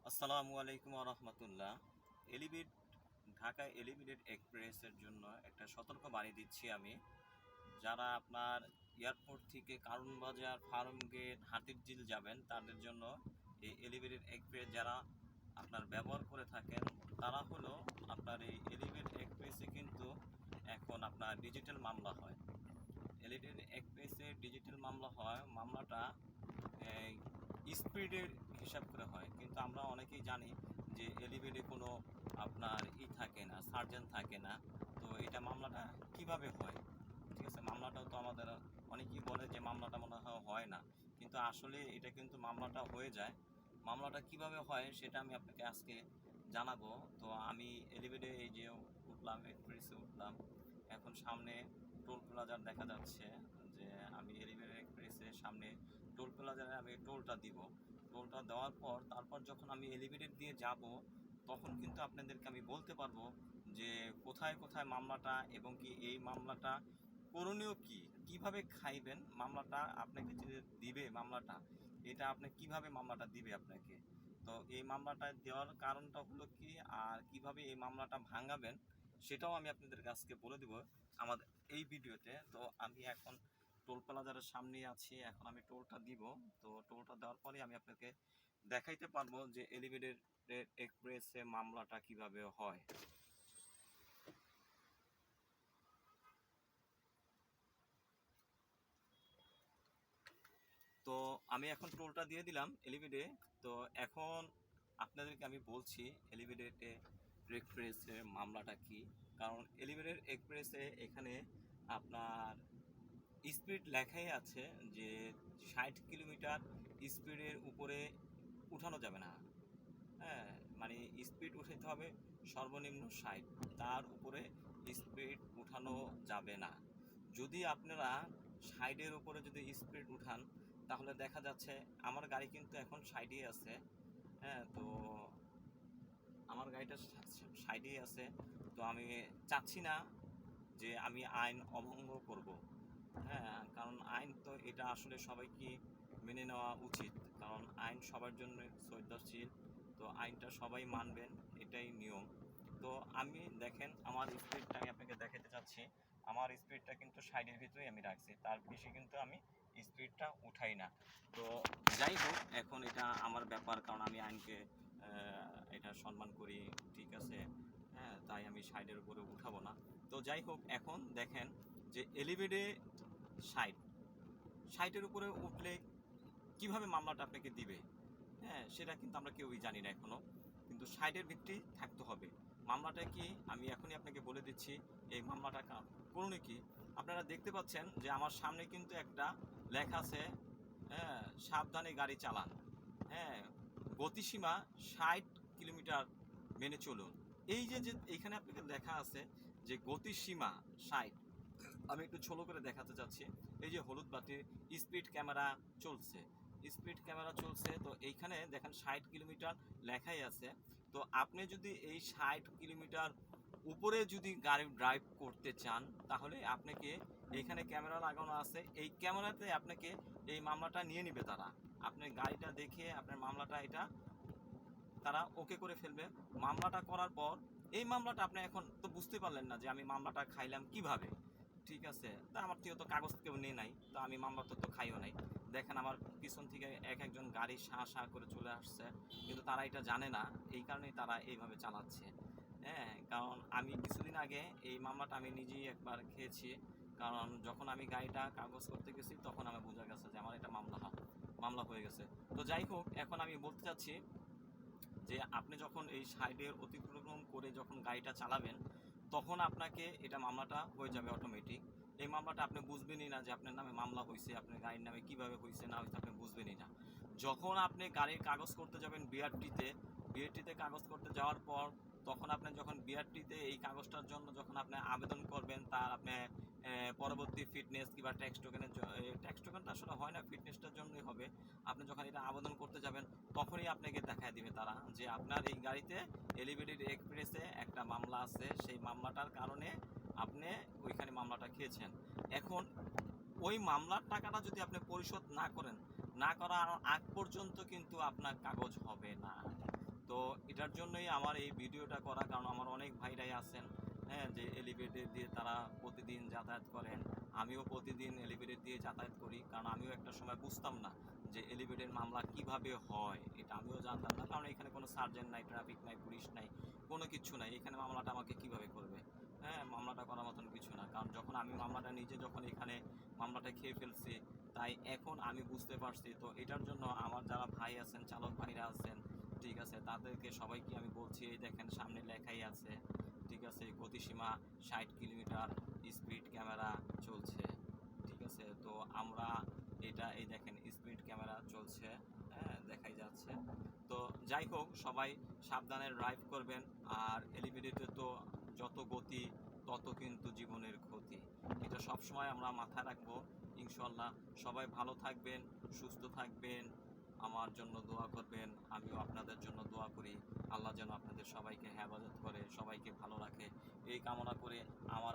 আসসালামু আলাইকুম রহমতুল্লাহ। Elevate Dhaka elevated এক্সপ্রেসের জন্য একটা সতর্ক বাণী দিচ্ছি আমি। যারা আপনার এয়ারপোর্ট থেকে কারণ বাজার, ফার্ম গেট, হাতিরঝিল যাবেন তাদের জন্য এই এলিভেটেড এক্সপ্রেস যারা আপনার ব্যবহার করে থাকেন তারা হলো আপনার এই এলিভেটেড এক্সপ্রেসে কিন্তু এখন আপনার ডিজিটাল মামলা হয়। এলিভেটেড এক্সপ্রেসে ডিজিটাল মামলা হয়, মামলাটা স্পিডের হিসাব করে হয়, কিন্তু আমরা অনেকেই জানি যে এলিভেটে কোনো আপনার থাকে না, সার্জেন থাকে না। তো এটা মামলাটা কিভাবে হয়? ঠিক আছে, মামলাটাও তো আমাদের অনেকেই বলে যে মামলাটা মনে হয় না, কিন্তু আসলে এটা কিন্তু মামলাটা হয়ে যায়। মামলাটা কিভাবে হয় সেটা আমি আপনাকে আজকে জানাবো। তো আমি এলিভেটে এই যে উঠলাম, এক্সপ্রেসে উঠলাম, এখন সামনে টোল প্লাজার দেখা যাচ্ছে যে আমি এলিভেটেড এক্সপ্রেসের সামনে টোল প্লাজারে আমি টোলটা দিব। টোলটা দেওয়ার পর তারপর যখন আমি এলিভেটেড দিয়ে যাব তখন কিন্তু আপনাদেরকে আমি বলতে পারবো যে কোথায় কোথায় মামলাটা, এবং কি এই মামলাটা করণীয় কি, কিভাবে খাইবেন মামলাটা আপনাকে যে দিবে মামলাটা, এটা আপনি কিভাবে মামলাটা দিবে আপনাকে। তো এই মামলাটা দেওয়ার কারণটা হলো কি, আর কিভাবে এই মামলাটা ভাঙাবেন সেটাও আমি আপনাদের কাছকে বলে দেব আমাদের এই ভিডিওতে। তো আমি এখন টোল প্লাজারের সামনে আছি, এখন আমি টোলটা দিব। তো টোলটা দেওয়ার পরে আমি আপনাকে দেখাইতে পারবো যে এলিভেটেড এক্সপ্রেসে মামলাটা কিভাবে হয়। তো আমি এখন টোলটা দিয়ে দিলাম এলিভেটে। তো এখন আপনাদেরকে আমি বলছি এলিভেটেড এক্সপ্রেসের মামলাটা কি। কারণ এলিভেটেড এক্সপ্রেসে এখানে আপনার স্পিড লেখাই আছে যে 60 কিলোমিটার স্পিডের উপরে উঠানো যাবে না। হ্যাঁ, মানে স্পিড উঠাতে হবে সর্বনিম্ন 60, তার উপরে স্পিড উঠানো যাবে না। যদি আপনারা 60-এর উপরে যদি স্পিড উঠান তাহলে দেখা যাচ্ছে, আমার গাড়ি কিন্তু এখন 60-এই আছে। হ্যাঁ, তো আমার গাড়িটা 60-এই আছে। তো আমি চাচ্ছি না যে আমি আইন অভঙ্গ করব। হ্যাঁ, কারণ আইন তো এটা আসলে সবাইকে মেনে নেওয়া উচিত, কারণ আইন সবার জন্য শ্রদ্ধাশীল। তো আইনটা সবাই মানবেন, এটাই নিয়ম। তো আমি দেখেন আমার স্পিডটা আমি আপনাকে দেখাতে চাচ্ছি। আমার স্পিডটা কিন্তু 60-এর ভিতরেই আমি রাখছি, তার বেশি কিন্তু আমি স্পিডটা উঠাই না। তো যাই হোক, এখন এটা আমার ব্যাপার, কারণ আমি আইনকে এটা সম্মান করি, ঠিক আছে। হ্যাঁ, তাই আমি 60-এর উপরে উঠাবো না। তো যাই হোক, এখন দেখেন যে এলিভেটে 60, 60-এর উপরে উঠলে কিভাবে মামলাটা আপনাকে দিবে। হ্যাঁ, সেটা কিন্তু আমরা কেউই জানি না এখনো, কিন্তু 60-এর ভিত্তি থাকতে হবে। মামলাটা কি আমি এখনই আপনাকে বলে দিচ্ছি। এই মামলাটা করণীয় কি, আপনারা দেখতে পাচ্ছেন যে আমার সামনে কিন্তু একটা লেখা আছে, হ্যাঁ, সাবধানে গাড়ি চালান। হ্যাঁ, গতিসীমা 60 কিলোমিটার মেনে চলুন। এই যে যে এখানে আপনাকে লেখা আছে যে গতিসীমা 60, আমি একটু ছোলো করে দেখাতে চাচ্ছি। এই যে হলুদ বাতি, স্পিড ক্যামেরা চলছে, স্পিড ক্যামেরা চলছে। তো এইখানে দেখেন 60 কিলোমিটার লেখাই আছে। তো আপনি যদি এই 60 কিলোমিটার উপরে যদি গাড়ি ড্রাইভ করতে চান তাহলে আপনাকে এইখানে ক্যামেরা লাগানো আছে, এই ক্যামেরাতে আপনাকে এই মামলাটা নিয়ে নিবে তারা। আপনার গাড়িটা দেখে আপনার মামলাটা এটা তারা ওকে করে ফেলবে। মামলাটা করার পর এই মামলাটা আপনি এখন তো বুঝতে পারলেন না যে আমি মামলাটা খাইলাম কিভাবে। ঠিক আছে, তা আমার থেকে তো কাগজ কেউ নিয়ে নাই, তো আমি মামলা তো খাইও নাই। দেখেন আমার পিছন থেকে একজন গাড়ি শাঁ করে চলে আসছে, কিন্তু তারা এটা জানে না, এই কারণেই তারা এইভাবে চালাচ্ছে। হ্যাঁ, কারণ আমি কিছুদিন আগে এই মামলাটা আমি নিজেই একবার খেয়েছি। কারণ যখন আমি গাড়িটা কাগজ করতে গেছি তখন আমার বোঝা গেছে যে আমার এটা মামলা হয়ে গেছে। তো যাই হোক, এখন আমি বলতে চাচ্ছি যে আপনি যখন এই সাইডের অতিক্রম করে যখন গাড়িটা চালাবেন তখন আপনাকে এটা মামলাটা হয়ে যাবে অটোমেটিক। এই মামলাটা আপনি বুঝবেনই না যে আপনার নামে মামলা হয়েছে, আপনার গাড়ির নামে কিভাবে হয়েছে না হয়েছে আপনি বুঝবেনই না। যখন আপনি গাড়ির কাগজ করতে যাবেন বিআরটিতে কাগজ করতে যাওয়ার পর তখন আপনি যখন বিআরটিতে এই কাগজটার জন্য যখন আপনি আবেদন করবেন, তার আপনি পরবর্তী ফিটনেস কিংবা ট্যাক্স টোকেনটা আসলে হয় না, ফিটনেসটার জন্যই হবে। আপনি যখন এটা আবেদন করতে যাবেন তখনই আপনাকে দেখায় দিবে তারা যে আপনার এই গাড়িতে এলিভেটেড এক্সপ্রেসে একটা মামলা আছে, সেই মামলাটার কারণে আপনি ওইখানে মামলাটা খেয়েছেন। এখন ওই মামলার টাকাটা যদি আপনি পরিশোধ না করেন, না করার আগ পর্যন্ত কিন্তু আপনার কাগজ হবে না। এটার জন্যই আমার এই ভিডিওটা করা, কারণ আমার অনেক ভাইরাই আছেন, হ্যাঁ, যে এলিভেটেড দিয়ে তারা প্রতিদিন যাতায়াত করেন। আমিও প্রতিদিন এলিভেটেড দিয়ে যাতায়াত করি, কারণ আমিও একটা সময় বুঝতাম না যে এলিভেটেড মামলা কিভাবে হয়, এটা আমিও জানতাম না, কারণ এখানে কোনো সার্জেন্ট নাই, ট্রাফিক নাই, পুলিশ নাই, কোনো কিছু নাই। এখানে মামলাটা আমাকে কিভাবে করবে? হ্যাঁ, মামলাটা করার মতন কিছু না। কারণ যখন আমি মামলাটা নিজে যখন এখানে মামলাটা খেয়ে ফেলছি, তাই এখন আমি বুঝতে পারছি। তো এটার জন্য আমার যারা ভাই আছেন, চালক ভাইরা আছেন, ঠিক আছে, তাদেরকে সবাইকে আমি বলছি, এই দেখেন সামনে লেখাই আছে, ঠিক আছে, গতিসীমা 60 কিলোমিটার, স্পিড ক্যামেরা চলছে, ঠিক আছে। তো আমরা এটা এই দেখেন স্পিড ক্যামেরা চলছে, হ্যাঁ, দেখাই যাচ্ছে। তো যাই হোক, সবাই সাবধানে ড্রাইভ করবেন। আর এলিভেটেডে তো যত গতি তত কিন্তু জীবনের ক্ষতি, এটা সবসময় আমরা মাথায় রাখবো। ইনশাল্লাহ সবাই ভালো থাকবেন, সুস্থ থাকবেন, আমার জন্য দোয়া করবেন, আমিও আপনাদের জন্য দোয়া করি। আল্লাহ যেন আপনাদের সবাইকে হেফাজত করে, সবাইকে ভালো রাখে, এই কামনা করে আমার